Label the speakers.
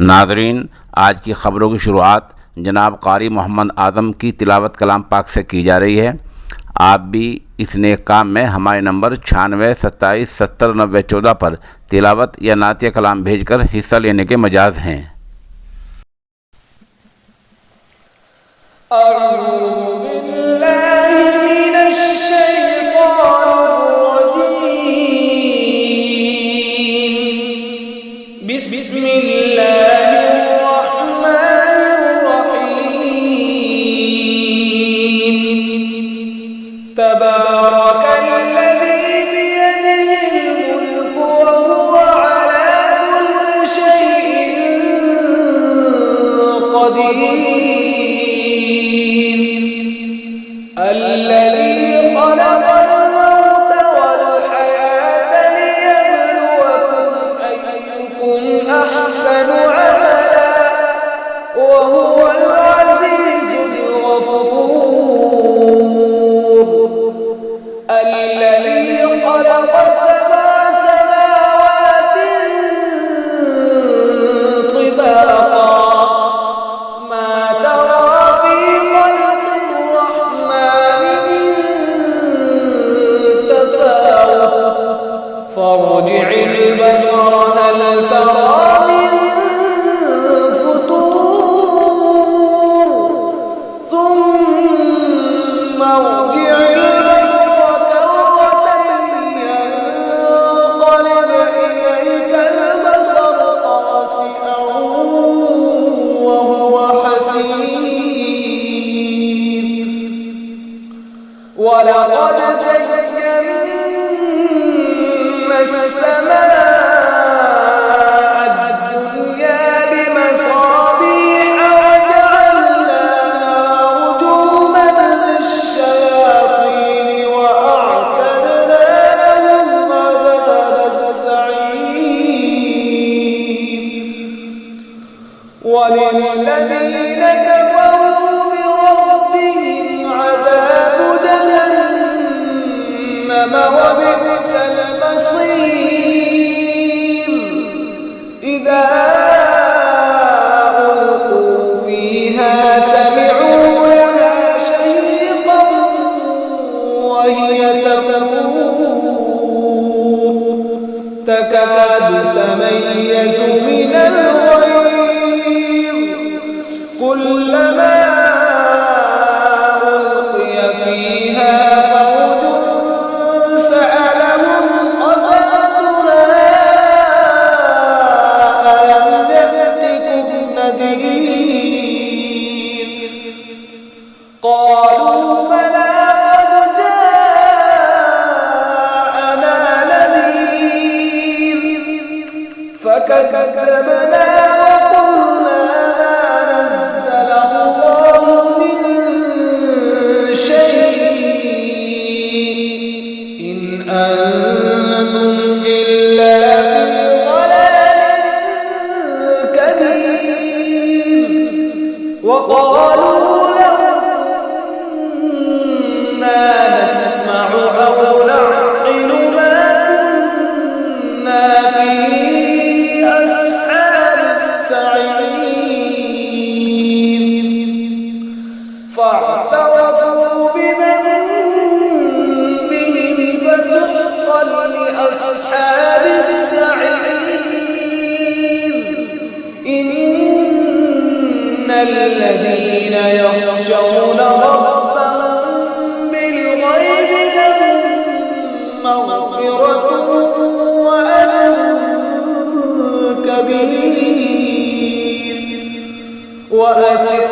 Speaker 1: नाज़रीन, आज की ख़बरों की शुरुआत जनाब कारी मोहम्मद आज़म की तिलावत कलाम पाक से की जा रही है। आप भी इस नेक काम में हमारे नंबर 96 27 70 90 14 पर तिलावत या नातिया कलाम भेजकर हिस्सा लेने के मजाज हैं।
Speaker 2: فارجع البصر هل ترى من فطور ثم ارجع البصر كرتين ينقلب إليك البصر خاسئا وهو حسير ولقد زينا السماء الدنيا بمصابيح وجعلناها رجوما للشياطين وأعتدنا لهم عذاب السعير وللذين كفروا بربهم عذاب جهنم وبئس إذا ألقوا فيها سمعوا لها شهيقا وهي تفور تكاد تميز من الغيظ كلما ألقي فيها فوج سألهم قالوا بلى قد جاءنا نذير فكذبنا وقلنا ما نزل الله من شيء إن أنتم إلا في ضلال كبير وقالوا نسمع أو نعقل ما كنا في أصحاب السعير فاعترفوا بذنبهم فسحقا لأصحاب السعير إن الذين يخشون مغفرة وأجر كبير وأسر